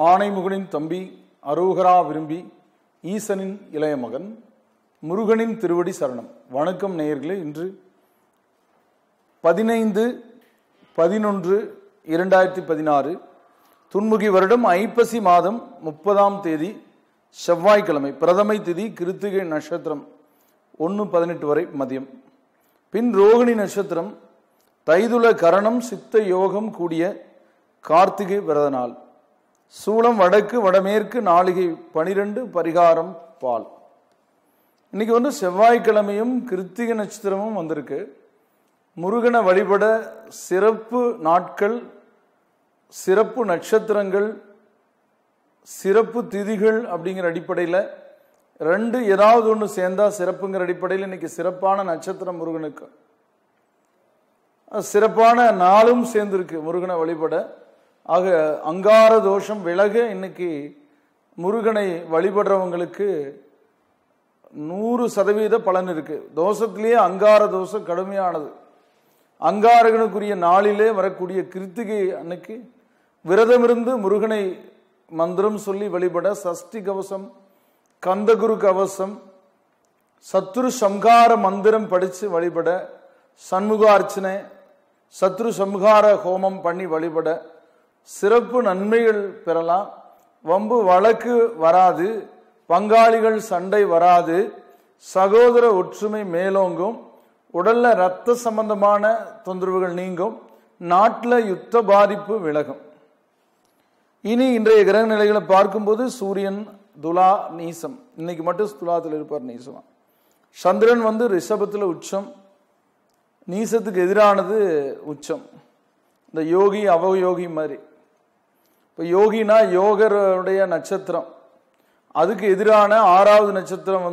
ஆனைமுகனின் தம்பி அரோகரா விரும்பி ஈசனின் இளைய மகன் முருகனின் திருவடி சரணம். வணக்கம் நேயர்களே. இன்று 15/11/2016 துன்முகி வருடம் ஐப்பசி மாதம் 30ஆம் தேதி செவ்வாய்க்கிழமை. பிரதமை திதி கிருத்திகை நட்சத்திரம் 1:18 வரை மதியம். பின் ரோகிணி நட்சத்திரம் தைதுல கரணம் சித்த யோகம் கூடிய கார்த்திகை விரத நாள். சூளம் வடக்கு வடமேற்கு நாளிகை 12 பரிகாரம் பால். இன்னைக்கு செவ்வாய்க்கிழமையும் கிருத்திகை நட்சத்திரமும் வந்திருக்கு. முருகனை வழிபட சிறப்பு நாட்கள், சிறப்பு நட்சத்திரங்கள், சிறப்பு திதிகள் அப்படிங்கிற அடிப்படையில் ரெண்டு ஏதாவது ஒன்று சேர்ந்தா சிறப்புங்கிற அடிப்படையில் இன்னைக்கு சிறப்பான நட்சத்திரம் முருகனுக்கு, சிறப்பான நாளும் சேர்ந்திருக்கு முருகனை வழிபட. ஆக அங்கார தோஷம் விலக இன்னைக்கு முருகனை வழிபடுறவங்களுக்கு 100% பலன் இருக்கு. தோஷத்திலேயே அங்கார தோஷம் கடுமையானது. அங்காரகனுக்குரிய நாளிலே வரக்கூடிய கிருத்திகை அன்னைக்கு விரதமிருந்து முருகனை மந்திரம் சொல்லி வழிபட சஷ்டி கவசம், கந்தகுரு கவசம், சத்ரு சம்ஹார மந்திரம் படித்து வழிபட, சண்முக அர்ச்சனை, சத்ரு சம்ஹார ஹோமம் பண்ணி வழிபட சிறப்பு நன்மைகள் பெறலாம். வம்பு வழக்கு வராது, பங்காளிகள் சண்டை வராது, சகோதர ஒற்றுமை மேலோங்கும், உடல்ல இரத்த சம்பந்தமான தொந்தரவுகள் நீங்கும், நாட்டில் யுத்த பாதிப்பு விலகும். இனி இன்றைய கிரக நிலைகளை பார்க்கும்போது சூரியன் துலா நீசம். இன்னைக்கு மட்டும் துலாத்தில் இருப்பார் நீசமா. சந்திரன் ரிஷபத்தில் உச்சம். நீசத்துக்கு எதிரானது உச்சம். இந்த யோகி அவயோகி மாதிரி. இப்போ யோகினா யோகருடைய நட்சத்திரம், அதுக்கு எதிரான 6வது நட்சத்திரம்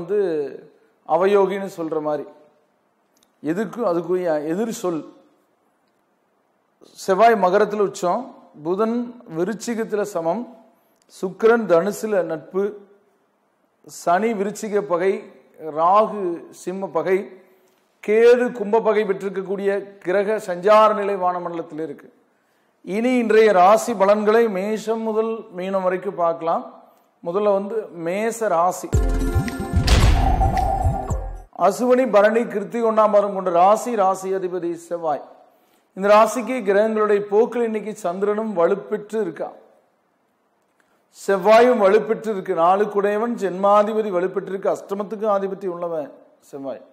அவயோகின்னு சொல்ற மாதிரி. எதுக்கும் அதுக்குரிய எதிர் சொல். செவ்வாய் மகரத்தில் உச்சம், புதன் விருச்சிகத்தில் சமம், சுக்கிரன் தனுசுல நட்பு, சனி விருச்சிக பகை, ராகு சிம்ம பகை, கேது கும்ப பகை பெற்றிருக்கக்கூடிய கிரக சஞ்சார நிலை வானமண்டலத்தில் இருக்கு. இனி இன்றைய ராசி பலன்களை மேஷம் முதல் மீனம் வரைக்கும் பார்க்கலாம். முதல்ல மேச ராசி. அசுவனி பரணி கிருத்திகை 1ஆம் பாதம் கொண்ட ராசி. ராசி அதிபதி செவ்வாய். இந்த ராசிக்கு கிரகங்களுடைய போக்கில் இன்னைக்கு சந்திரனும் வலுப்பெற்று இருக்கா, செவ்வாயும் வலுப்பெற்று இருக்கு. 4 குடையவன் ஜென்மாதிபதி வலுப்பெற்று இருக்கு. அஷ்டமத்துக்கு ஆதிபதி உள்ளவன் செவ்வாய்.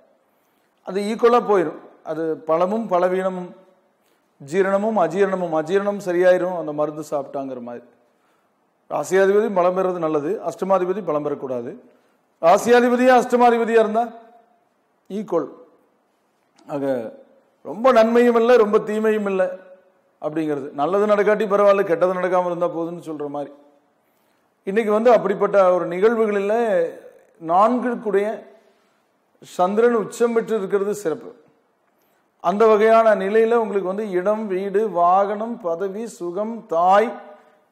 அது ஈக்குவலா போயிடும். அது பலமும் பலவீனமும், ஜீரணமும் அஜீரணமும். அஜீரணம் சரியாயிரும் அந்த மருந்து சாப்பிட்டாங்கிற மாதிரி. ராசியாதிபதி பலம் பெறது நல்லது, அஷ்டமாதிபதி பலம் பெறக்கூடாது. ராசியாதிபதியா அஷ்டமாதிபதியா இருந்தா ஈக்குவல். ஆக ரொம்ப நன்மையும் இல்லை, ரொம்ப தீமையும் இல்லை அப்படிங்கிறது. நல்லது நடக்காட்டி பரவாயில்ல, கெட்டது நடக்காமல் இருந்தா போதுன்னு சொல்ற மாதிரி. இன்னைக்கு அப்படிப்பட்ட ஒரு நிகழ்வுகளில் 4 கூடிய சந்திரன் உச்சம் பெற்று இருக்கிறது சிறப்பு. அந்த வகையான நிலையில உங்களுக்கு இடம், வீடு, வாகனம், பதவி, சுகம், தாய்,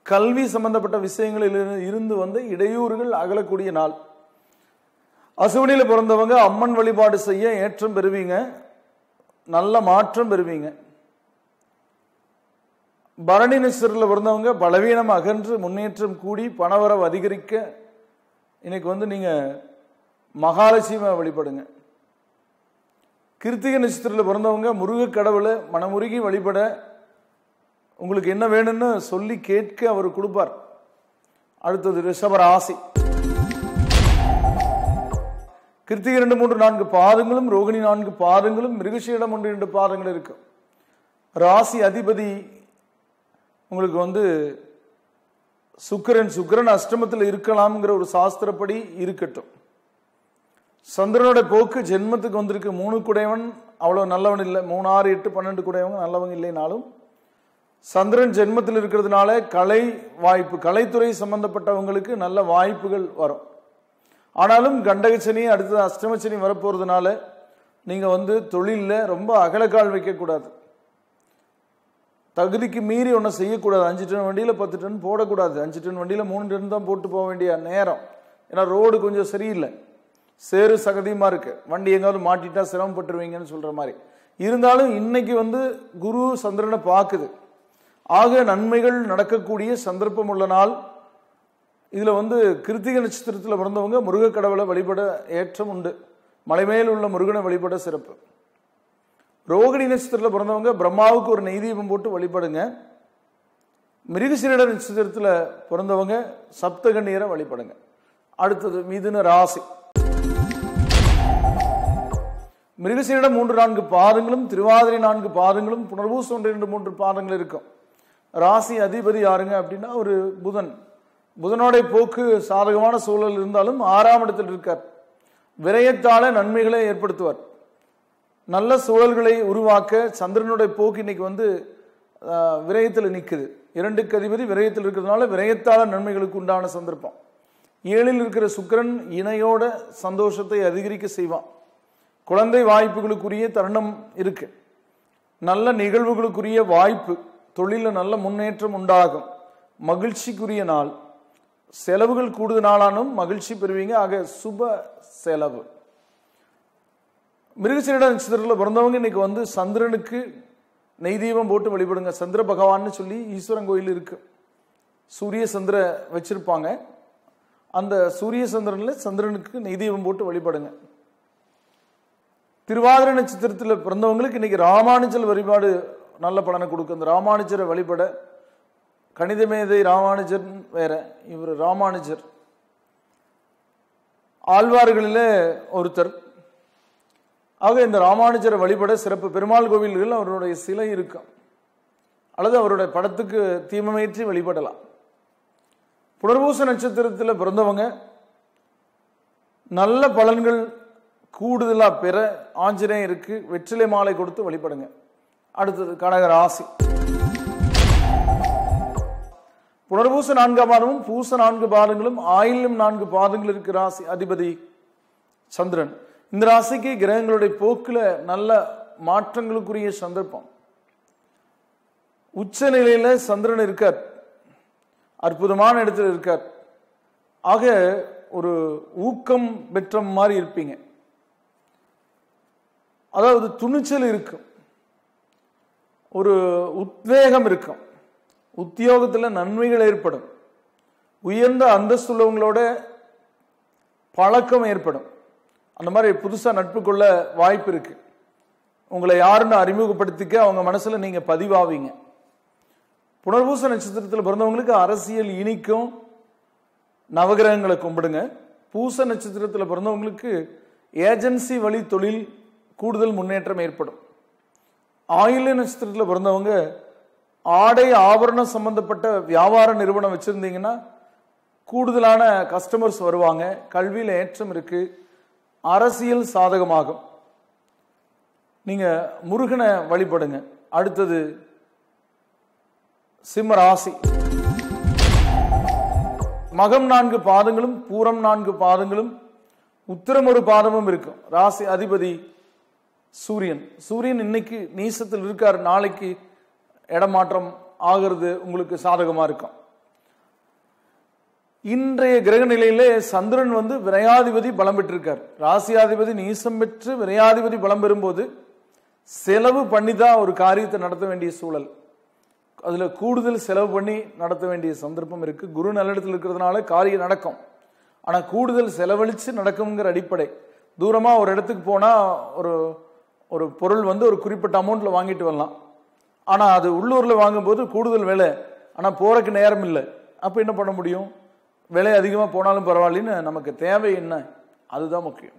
கல்வி சம்பந்தப்பட்ட விஷயங்களில் இருந்து இடையூறுகள் அகலக்கூடிய நாள். அசுவனியில் பிறந்தவங்க அம்மன் வழிபாடு செய்ய ஏற்றம் பெறுவீங்க, நல்ல மாற்றம் பெறுவீங்க. பரணி நட்சத்திரத்தில் பிறந்தவங்க பலவீனம் அகன்று முன்னேற்றம் கூடி பணவரவு அதிகரிக்க இன்னைக்கு நீங்க மகாலட்சுமி வழிபடுங்க. கிருத்திகை நட்சத்திரத்தில் பிறந்தவங்க முருக கடவுளை மனமுருகி வழிபட, உங்களுக்கு என்ன வேணும்னு சொல்லி கேட்க அவர் கொடுப்பார். அடுத்தது ரிஷப ராசி. கிருத்திகை 2, 3, 4 பாதங்களும், ரோகிணி 4 பாதங்களும், மிருகசீடம் 1, 2 பாதங்கள் இருக்கு. ராசி அதிபதி உங்களுக்கு சுக்கிரன் அஷ்டமத்தில் இருக்கலாம்ங்கிற ஒரு சாஸ்திரப்படி இருக்கட்டும். சந்திரனோட போக்கு ஜென்மத்துக்கு வந்திருக்கு. 3 குடையவன் அவ்வளவு நல்லவன் இல்லை. 3, 6, 8, 12 குடையவங்க நல்லவங்க இல்லைனாலும் சந்திரன் ஜென்மத்தில் இருக்கிறதுனால கலை வாய்ப்பு, கலைத்துறை சம்பந்தப்பட்டவங்களுக்கு நல்ல வாய்ப்புகள் வரும். ஆனாலும் கண்டகச்சனி அடுத்தது அஷ்டமச்சனி வரப்போறதுனால நீங்க தொழிலில் ரொம்ப அகலக்கால் வைக்கக்கூடாது. தகுதிக்கு மீறி ஒன்றும் செய்யக்கூடாது. 5 டன் வண்டியில் 10 டன் போடக்கூடாது. 5 டன் வண்டியில் 3 டன் தான் போட்டு போக வேண்டிய நேரம். ஏன்னா ரோடு கொஞ்சம் சரியில்லை, சேறு சகதியமா இருக்கு. வண்டி எங்காவது மாட்டிட்டா சிரமப்பட்டுருவீங்கன்னு சொல்ற மாதிரி. இருந்தாலும் இன்னைக்கு குரு சந்திரனை பார்க்குது. ஆக நன்மைகள் நடக்கக்கூடிய சந்தர்ப்பம் உள்ள நாள். இதில் வந்து கிருத்திகை நட்சத்திரத்தில் பிறந்தவங்க முருகக் கடவுளை வழிபட ஏற்றம் உண்டு. மலைமேல் உள்ள முருகனை வழிபட சிறப்பு. ரோகிணி நட்சத்திரத்தில் பிறந்தவங்க பிரம்மாவுக்கு ஒரு நெய் தீபம் போட்டு வழிபடுங்க. மிருகசீரிட நட்சத்திரத்தில் பிறந்தவங்க சப்தகன்னியரை வழிபடுங்க. அடுத்தது மிதுன ராசி. மிருகசீரிடம் 3-4 பாதங்களும், திருவாதிரை 4 பாதங்களும், புனர்பூசம் 1-2-3 பாதங்கள் இருக்கும். ராசி அதிபதி யாருங்க அப்படின்னா ஒரு புதன். புதனோடைய போக்கு சாதகமான சூழல் இருந்தாலும் 6ஆம் இடத்தில் இருக்கார். விரயத்தால நன்மைகளை ஏற்படுத்துவார். நல்ல சூழல்களை உருவாக்க சந்திரனுடைய போக்கு இன்னைக்கு வந்து விரயத்தில் நிற்குது. 2க்கு அதிபதி விரயத்தில் இருக்கிறதுனால விரயத்தால நன்மைகளுக்கு உண்டான சந்தர்ப்பம். 7ல் இருக்கிற சுக்கிரன் இணையோட சந்தோஷத்தை அதிகரிக்க செய்வான். குழந்தை வாய்ப்புகளுக்குரிய தருணம் இருக்கு. நல்ல நிகழ்வுகளுக்குரிய வாய்ப்பு, தொழிலில் நல்ல முன்னேற்றம் உண்டாகும். மகிழ்ச்சிக்குரிய நாள். செலவுகள் கூடுதல் நாளானும் மகிழ்ச்சி பெறுவீங்க. ஆக சுப செலவு. மிருகசீரிட நட்சத்திரத்தில் பிறந்தவங்க இன்னைக்கு வந்து சந்திரனுக்கு நெய் தீபம் போட்டு வழிபடுங்க. சந்திர பகவான்னு சொல்லி ஈஸ்வரன் கோயில் இருக்கு. சூரிய சந்திர வச்சிருப்பாங்க. அந்த சூரிய சந்திரனில் சந்திரனுக்கு நெய் தீபம் போட்டு வழிபடுங்க. திருவாதிரை நட்சத்திரத்தில் பிறந்தவங்களுக்கு இன்னைக்கு ராமானுஜர் வழிபாடு நல்ல பலனை கொடுக்கும். அந்த ராமானுஜரை வழிபட, கணித மேதை ராமானுஜர் வேற, இவர் ராமானுஜர் ஆழ்வார்களில் ஒருத்தர். ஆக இந்த ராமானுஜரை வழிபட சிறப்பு. பெருமாள் கோவில்கள் அவருடைய சிலை இருக்கும், அல்லது அவருடைய படத்துக்கு தீபமேற்றி வழிபடலாம். புனர்பூச நட்சத்திரத்தில் பிறந்தவங்க நல்ல பலன்கள் கூடுதலா பெற ஆஞ்சநேயருக்கு வெற்றிலை மாலை கொடுத்து வழிபடுங்க. அடுத்தது கடக ராசி. புனர்பூச 4ஆம் பாதமும், பூச 4 பாதங்களும், ஆயில்யம் 4 பாதங்கள் இருக்கு. ராசி அதிபதி சந்திரன். இந்த ராசிக்கு கிரகங்களுடைய போக்குல நல்ல மாற்றங்களுக்குரிய சந்தர்ப்பம். உச்ச நிலையில சந்திரன் இருக்கார், அற்புதமான இடத்துல இருக்கார். ஆக ஒரு ஊக்கம் பெற்ற மாதிரி இருப்பீங்க. அதாவது துணிச்சல் இருக்கும், ஒரு உத்வேகம் இருக்கும், உத்தியோகத்தில் நன்மைகள் ஏற்படும், உயர்ந்த அந்தஸ்துள்ளவங்களோட பழக்கம் ஏற்படும். அந்த மாதிரி புதுசாக நட்பு கொள்ள வாய்ப்பு இருக்கு. உங்களை யாருன்னு அறிமுகப்படுத்திக்க அவங்க மனசுல நீங்க பதிவாவீங்க. புனர்பூச நட்சத்திரத்தில் பிறந்தவங்களுக்கு அரசியல் இனிக்கும். நவகிரகங்களை கும்பிடுங்க. பூச நட்சத்திரத்தில் பிறந்தவங்களுக்கு ஏஜென்சி வழி தொழில் கூடுதல் முன்னேற்றம் ஏற்படும். ஆயில்ய நட்சத்திரத்தில் பிறந்தவங்க ஆடை ஆபரணம் சம்பந்தப்பட்ட வியாபார நிறுவனம் வச்சிருந்தீங்கன்னா கூடுதலான கஸ்டமர்ஸ் வருவாங்க. கல்வியில் ஏற்றம் இருக்கு. அரசியல் சாதகமாகும். நீங்க முருகனை வழிபடுங்க. அடுத்தது சிம்ம ராசி. மகம் 4 பாதங்களும், பூரம் 4 பாதங்களும், உத்திரம் 1 பாதமும் இருக்கும். ராசி அதிபதி சூரியன். சூரியன் இன்னைக்கு நீசத்தில் இருக்கார். நாளைக்கு இடமாற்றம் ஆகிறது உங்களுக்கு சாதகமா இருக்கும். இன்றைய கிரக நிலையிலே சந்திரன் வந்து விரையாதிபதி பலம் பெற்றிருக்கார். ராசியாதிபதி நீசம் பெற்று விரையாதிபதி பலம் பெறும்போது செலவு பண்ணி தான் ஒரு காரியத்தை நடத்த வேண்டிய சூழல். அதுல கூடுதல் செலவு பண்ணி நடத்த வேண்டிய சந்தர்ப்பம் இருக்கு. குரு நல்லிடத்தில் இருக்கிறதுனால காரியம் நடக்கும். ஆனா கூடுதல் செலவழிச்சு நடக்குங்கிற அடிப்படை. தூரமா ஒரு இடத்துக்கு போனா ஒரு பொருள் வந்து ஒரு குறிப்பிட்ட அமௌண்ட்ல வாங்கிட்டு வரலாம். ஆனா அது உள்ளூர்ல வாங்கும்போது கூடுதல் விலை. ஆனா போறதுக்கு நேரம் இல்லை. அப்ப என்ன பண்ண முடியும்? விலை அதிகமா போனாலும் பரவாயில்லன்னு நமக்கு தேவை என்ன, அதுதான் முக்கியம்.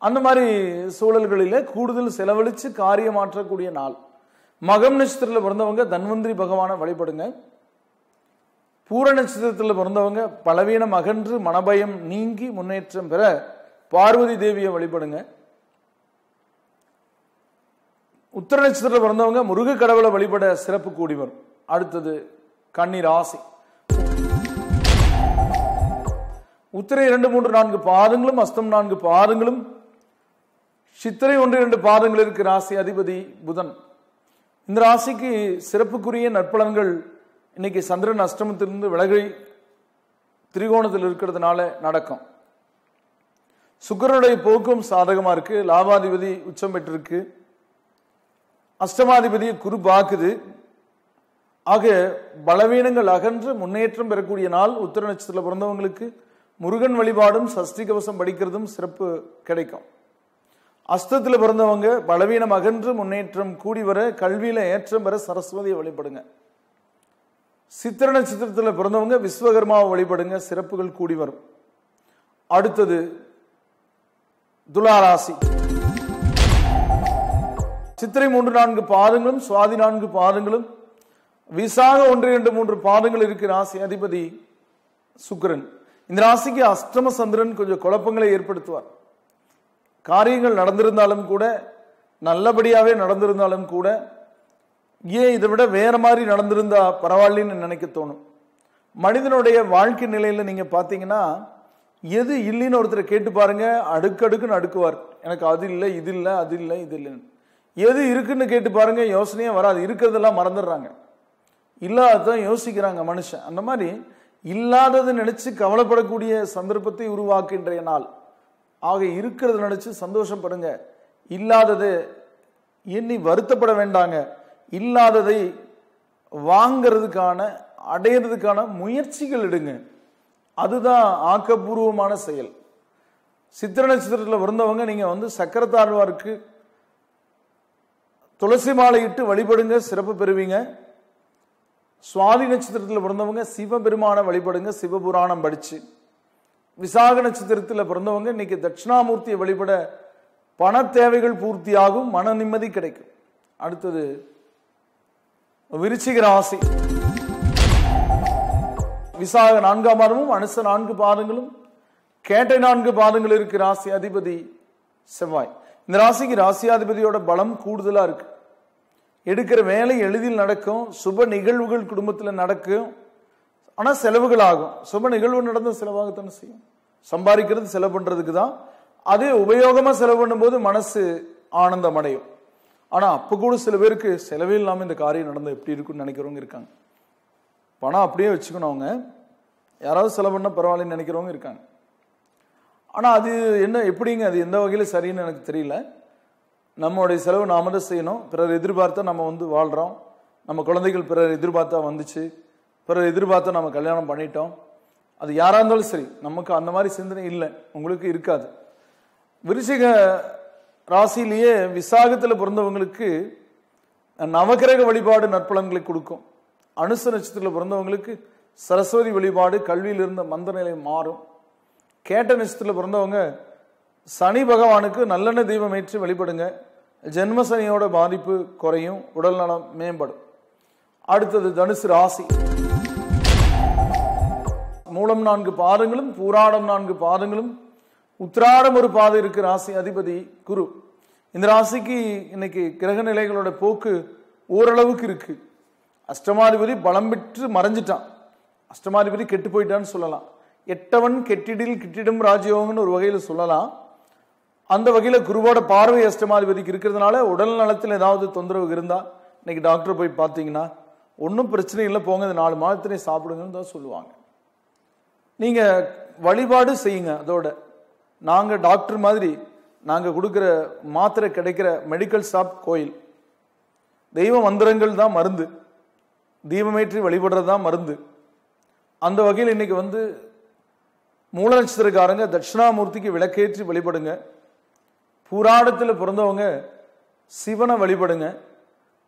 அந்த மாதிரி சூழல்களில கூடுதல் செலவழிச்சு காரியம் மாற்றக்கூடிய நாள். மகம் நட்சத்திரத்தில் பிறந்தவங்க தன்வந்திரி பகவானை வழிபடுங்க. பூர நட்சத்திரத்தில் பிறந்தவங்க பலவீனம் அகன்று மனபயம் நீங்கி முன்னேற்றம் பெற பார்வதி தேவியை வழிபடுங்க. உத்திர நட்சத்திரத்தில் பிறந்தவங்க முருக கடவுளை வழிபட சிறப்பு கூடி வரும். அடுத்தது கன்னி ராசி. உத்திரை 2, 3, 4 பாதங்களும், அஸ்தம் 4 பாதங்களும், சித்திரை 1, 2 பாதங்கள் இருக்கு. ராசி அதிபதி புதன். இந்த ராசிக்கு சிறப்புக்குரிய நற்பலன்கள் இன்னைக்கு சந்திரன் அஷ்டமத்திலிருந்து விலகி திரிகோணத்தில் இருக்கிறதுனால நடக்கும். சுக்கிரனுடைய போக்கும் சாதகமா இருக்கு. லாபாதிபதி உச்சம் பெற்றிருக்கு. அஷ்டமாதிபதியை குரு பாக்குது. ஆக பலவீனங்கள் அகன்று முன்னேற்றம் பெறக்கூடிய நாள். உத்திர நட்சத்திரத்தில் பிறந்தவங்களுக்கு முருகன் வழிபாடும் சஷ்டி கவசம் படிக்கிறதும் சிறப்பு கிடைக்கும். அஸ்தத்தில் பிறந்தவங்க பலவீனம் அகன்று முன்னேற்றம் கூடி வர, கல்வியில ஏற்றம் பெற சரஸ்வதியை வழிபடுங்க. சித்திர நட்சத்திரத்தில் பிறந்தவங்க விஸ்வகர்மாவை வழிபடுங்க, சிறப்புகள் கூடி வரும். அடுத்தது துளாராசி. சித்திரை 3-4 பாதங்களும், சுவாதி 4 பாதங்களும், விசாக 1-2-3 பாதங்கள் இருக்கு. ராசி அதிபதி சுக்கிரன். இந்த ராசிக்கு அஷ்டம சந்திரன் கொஞ்சம் குழப்பங்களை ஏற்படுத்துவார். காரியங்கள் நடந்திருந்தாலும் கூட, நல்லபடியாவே நடந்திருந்தாலும் கூட, ஏன் இதை விட வேற மாதிரி நடந்திருந்தா பரவாயில்லன்னு நினைக்க தோணும். மனிதனுடைய வாழ்க்கை நிலையில நீங்க பாத்தீங்கன்னா, எது இல்லைன்னு ஒருத்தரை கேட்டு பாருங்க, அடுக்கடுக்குன்னு அடுக்குவார். எனக்கு அது இல்லை, இது இல்லை, அது இல்லை, இது இல்லைன்னு. எது இருக்குன்னு கேட்டு பாருங்க, யோசனையே வராது. இருக்கிறதெல்லாம் மறந்துடுறாங்க, இல்லாததான் யோசிக்கிறாங்க மனுஷன். அந்த மாதிரி இல்லாததை நினைச்சு கவலைப்படக்கூடிய சந்தர்ப்பத்தை உருவாக்குகின்ற நாள். ஆக இருக்கிறத நினைச்சு சந்தோஷப்படுங்க, இல்லாததை எண்ணி வருத்தப்பட வேண்டாங்க. இல்லாததை வாங்கிறதுக்கான, அடையிறதுக்கான முயற்சிகள் எடுங்க. அதுதான் ஆக்கப்பூர்வமான செயல். சித்திர நட்சத்திரத்தில் பிறந்தவங்க நீங்க சக்கரத்தாழ்வாருக்கு துளசி மாலை இட்டு வழிபடுங்க, சிறப்பு பெறுவீங்க. சுவாதி நட்சத்திரத்தில் பிறந்தவங்க சிவபெருமான வழிபடுங்க, சிவபுராணம் படிச்சு. விசாக நட்சத்திரத்தில் பிறந்தவங்க இன்னைக்கு தட்சிணாமூர்த்தியை வழிபட பண தேவைகள் பூர்த்தியாகும், மன நிம்மதி கிடைக்கும். அடுத்தது விருச்சிக ராசி. விசாக 4 பாதமும், அனுச 4 பாதங்களும், கேட்டை 4 பாதங்கள் இருக்கு. ராசி அதிபதி செவ்வாய். இந்த ராசிக்கு ராசியாதிபதியோட பலம் கூடுதலா இருக்கு. எடுக்கிற வேலை எளிதில் நடக்கும், சுப நிகழ்வுகள் குடும்பத்தில் நடக்கும். ஆனா செலவுகள் ஆகும். சுப நிகழ்வு நடந்த செலவாகத்தானே செய்யும். சம்பாதிக்கிறது செலவு பண்றதுக்கு தான். அதே உபயோகமா செலவு பண்ணும்போது மனசு ஆனந்தம் அடையும். ஆனா அப்ப கூட சில பேருக்கு செலவே இல்லாம இந்த காரியம் நடந்த எப்படி இருக்குன்னு நினைக்கிறவங்க இருக்காங்க. பணம் அப்படியே வச்சுக்கணும், அவங்க யாராவது செலவு பண்ண பரவாயில்லன்னு நினைக்கிறவங்க இருக்காங்க. ஆனா அது என்ன, எப்படிங்க, அது எந்த வகையில சரின்னு எனக்கு தெரியல. நம்மளுடைய செலவு நாம தான் செய்யணும். பிறர் எதிர்பார்த்தா நம்ம வாழ்றோம். நம்ம குழந்தைகள் பிறர் எதிர்பார்த்தா வந்துச்சு, பிறர் எதிர்பார்த்தா நம்ம கல்யாணம் பண்ணிட்டோம். அது யாரா இருந்தாலும் சரி, நமக்கு அந்த மாதிரி சிந்தனை இல்லை, உங்களுக்கு இருக்காது. விருச்சிக ராசியிலேயே விசாகத்தில் பிறந்தவங்களுக்கு நவகிரக வழிபாடு நற்பலன்களை கொடுக்கும். அனுச நட்சத்திரத்தில் பிறந்தவங்களுக்கு சரஸ்வதி வழிபாடு கல்வியில் இருந்த மந்த நிலை மாறும். கேட்ட நட்சத்திரத்தில் பிறந்தவங்க சனி பகவானுக்கு நல்லெண்ணெய் தீபம் ஏற்றி வழிபடுங்க. ஜென்ம சனியோட பாதிப்பு குறையும், உடல் நலம் மேம்படும். அடுத்தது தனுசு ராசி. மூலம் 4 பாதங்களும், பூராடம் 4 பாதங்களும், உத்திராடம் ஒரு பாதை இருக்கு. ராசி அதிபதி குரு. இந்த ராசிக்கு இன்னைக்கு கிரக நிலைகளோட போக்கு ஓரளவுக்கு இருக்கு. அஷ்டமாதிபதி பலம் பெற்று மறைஞ்சிட்டான், அஷ்டமாதிபதி கெட்டு போயிட்டான்னு சொல்லலாம். எட்டவன் கெட்டிடில் கிட்டிடும் ராஜயோகம்னு ஒரு வகையில சொல்லலாம். அந்த வகையில குருவோட பார்வை அஷ்டமாதிபதிக்கு இருக்கிறதுனால உடல் நலத்தில் ஏதாவது தொந்தரவு இருந்தா இன்னைக்கு டாக்டர் போய் பார்த்தீங்கன்னா ஒன்றும் பிரச்சனை இல்லை, போங்க, இந்த 4 மாதத்திலே சாப்பிடுங்கன்னு தான் சொல்லுவாங்க. நீங்க வழிபாடு செய்யுங்க. அதோட நாங்க டாக்டர் மாதிரி நாங்க கொடுக்கிற மாத்திரை கிடைக்கிற மெடிக்கல் ஷாப் கோயில். தெய்வ மந்திரங்கள் தான் மருந்து, தீபமேற்றி வழிபடுறது தான் மருந்து. அந்த வகையில் இன்னைக்கு மூல நட்சத்திரக்காரங்க தட்சிணாமூர்த்திக்கு விளக்கேற்றி வழிபடுங்க. பூராடத்தில் பிறந்தவங்க சிவனை வழிபடுங்க.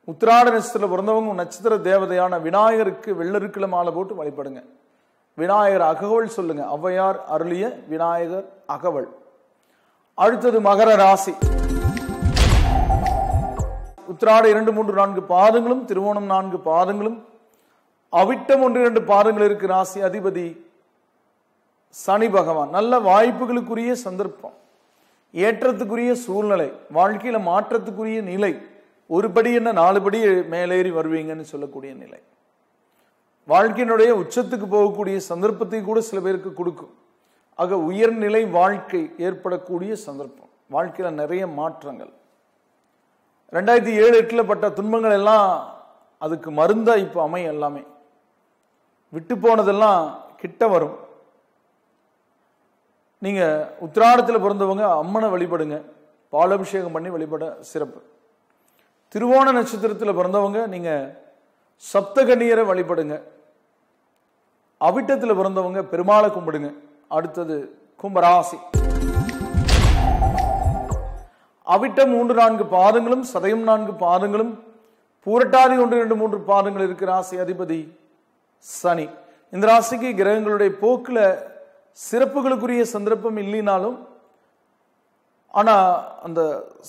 உத்திராட நட்சத்திரத்தில் பிறந்தவங்க நட்சத்திர தேவதையான விநாயகருக்கு வெள்ளருக்குல மாலை போட்டு வழிபடுங்க. விநாயகர் அகவல் சொல்லுங்க, ஔவையார் அருளிய விநாயகர் அகவல். அடுத்தது மகர ராசி. உத்திராட 2, 3, 4 பாதங்களும், திருவோணம் 4 பாதங்களும், அவிட்டம் 1, 2 பாதங்கள் இருக்கு. ராசி அதிபதி சனி பகவான். நல்ல வாய்ப்புகளுக்குரிய சந்தர்ப்பம், ஏற்றத்துக்குரிய சூழ்நிலை, வாழ்க்கையில மாற்றத்துக்குரிய நிலை. ஒரு படி என்ன 4 படி மேலேறி வருவீங்கன்னு சொல்லக்கூடிய நிலை. வாழ்க்கையினுடைய உச்சத்துக்கு போகக்கூடிய சந்தர்ப்பத்தை கூட சில பேருக்கு கொடுக்கும். ஆக உயர்நிலை வாழ்க்கை ஏற்படக்கூடிய சந்தர்ப்பம். வாழ்க்கையில நிறைய மாற்றங்கள். 2007-8 பட்ட துன்பங்கள் எல்லாம் அதுக்கு மருந்தா இப்ப அமையும். எல்லாமே விட்டு போனதெல்லாம் கிட்ட வரும். நீங்க உத்திராடத்தில் பிறந்தவங்க அம்மனை வழிபடுங்க, பாலாபிஷேகம் பண்ணி வழிபட சிறப்பு. திருவோண நட்சத்திரத்தில் பிறந்தவங்க நீங்க சப்தகன்னியரை வழிபடுங்க. அவிட்டத்தில் பிறந்தவங்க பெருமாளை கும்பிடுங்க. அடுத்தது கும்பராசி. அவிட்டம் 3-4 பாதங்களும், சதயம் 4 பாதங்களும், பூரட்டாதி 1-2-3 பாதங்கள் இருக்கிற ராசி அதிபதி சனி. இந்த ராசிக்கு கிரகங்களுடைய போக்குல சிறப்புகளுக்குரிய சந்தர்ப்பம் இல்லைனாலும், ஆனா அந்த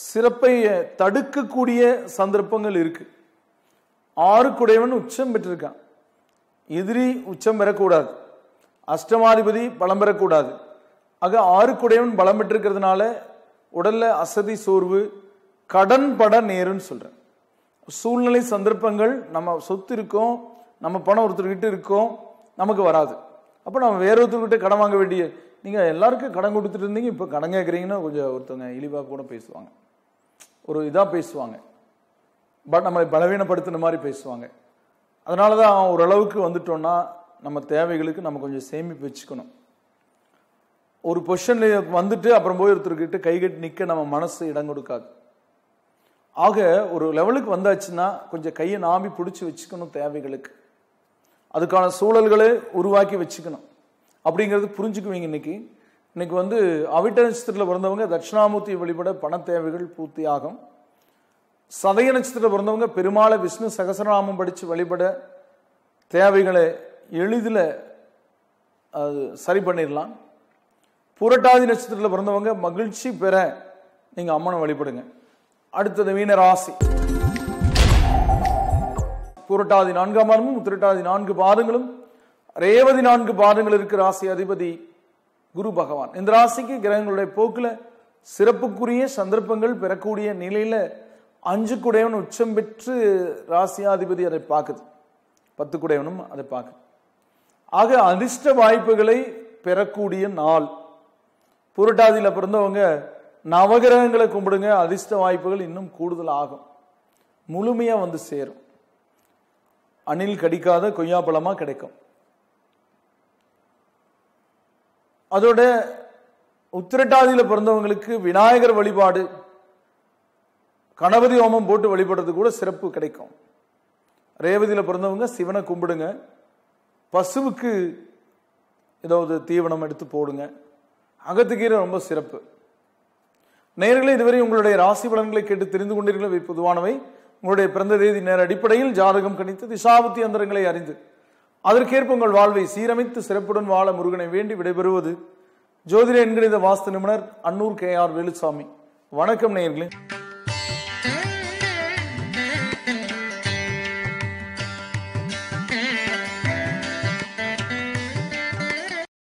சிறப்பை தடுக்கக்கூடிய சந்தர்ப்பங்கள் இருக்கு. 6 குடையவன் உச்சம் பெற்றிருக்கான். எதிரி உச்சம் பெறக்கூடாது, அஷ்டமாதிபதி பலம் பெறக்கூடாது. ஆக 6 குடையவன் பலம் பெற்றிருக்கிறதுனால உடல்ல அசதி, சோர்வு, கடன் பட நேருன்னு சொல்றேன். சூழ்நிலை சந்தர்ப்பங்கள், நம்ம சொத்து இருக்கோம், நம்ம பணம் ஒருத்தர்கிட்ட இருக்கோம், நமக்கு வராது. அப்ப நம்ம வேற ஒருத்தர்கிட்ட கடன் வாங்க வேண்டிய, நீங்க எல்லாருக்கும் கடன் கொடுத்துட்டு இருந்தீங்க, இப்ப கடன் கேட்கறீங்கன்னா கொஞ்சம் ஒருத்தவங்க இழிவா கூட பேசுவாங்க, ஒரு இதா பேசுவாங்க, பட் நம்மளை பலவீனப்படுத்தின மாதிரி பேசுவாங்க. அதனாலதான் ஓரளவுக்கு வந்துட்டோம்னா நம்ம தேவைகளுக்கு நம்ம கொஞ்சம் சேமிப்பு வச்சுக்கணும். ஒரு பொசிஷன்ல வந்துட்டு அப்புறம் போய் ஒருத்தர்கிட்ட கைகட்டி நிக்க நம்ம மனசு இடம் கொடுக்காது. ஆக ஒரு லெவலுக்கு வந்தாச்சுன்னா கொஞ்சம் கையை நாம்பி பிடிச்சி வச்சுக்கணும். தேவைகளுக்கு அதுக்கான சூழல்களை உருவாக்கி வச்சுக்கணும். அப்படிங்கிறது புரிஞ்சுக்குவீங்க. இன்னைக்கு வந்து அவிட்ட நட்சத்திரத்தில் பிறந்தவங்க தட்சிணாமூர்த்தி வழிபட பண தேவைகள் பூர்த்தி ஆகும். சதய நட்சத்திரத்தில் பிறந்தவங்க பெருமாளை விஷ்ணு சகசரநாமம் படித்து வழிபட தேவைகளை எளிதில் அது சரி பண்ணிடலாம். புரட்டாதி நட்சத்திரத்தில் பிறந்தவங்க மகிழ்ச்சி பெற நீங்க அம்மனை வழிபடுங்க. அடுத்தது மீன ராசி. புரட்டாதி 4ஆம் பாதமும், உத்திரட்டாதி 4 பாதங்களும், ரேவதி 4 பாதங்கள் இருக்கிற ராசி அதிபதி குரு பகவான். இந்த ராசிக்கு கிரகங்களுடைய போக்குல சிறப்புக்குரிய சந்தர்ப்பங்கள் பெறக்கூடிய நிலையில 5 குடையவன் உச்சம் பெற்று ராசியாதிபதி அதை பார்க்குது, 10 குடையவனும் அதை பார்க்குது. ஆக அதிர்ஷ்ட வாய்ப்புகளை பெறக்கூடிய நாள். புரட்டாதியில பிறந்தவங்க நவகிரகங்களை கும்பிடுங்க, அதிர்ஷ்ட வாய்ப்புகள் இன்னும் கூடுதல் ஆகும், முழுமையா வந்து சேரும். அணில் கடிக்காத கொய்யாப்பழமா கிடைக்கும். அதோட உத்திரட்டாதியில பிறந்தவங்களுக்கு விநாயகர் வழிபாடு, கணபதி ஹோமம் போட்டு வழிபடுறது கூட சிறப்பு கிடைக்கும். ரேவதியில பிறந்தவங்க சிவனை கும்பிடுங்க, பசுவுக்கு ஏதாவது தீவனம் எடுத்து போடுங்க, அகத்துக்கீரை ரொம்ப சிறப்பு. நேயர்களே, இதுவரை உங்களுடைய ராசி பலன்களை கேட்டு தெரிந்து கொண்டீர்கள். பொதுவானவை. உங்களுடைய பிறந்த தேதி நேர அடிப்படையில் ஜாதகம் கணித்து திசாபுத்தி அந்தரங்களை அறிந்து அதற்கேற்ப உங்கள் வாழ்வை சீரமைத்து சிறப்புடன் வாழ முருகனை வேண்டி விடைபெறுவது ஜோதிட எண்கணித வாஸ்து நிபுணர் அன்னூர் KR வேலுசாமி. வணக்கம் நேயர்களே.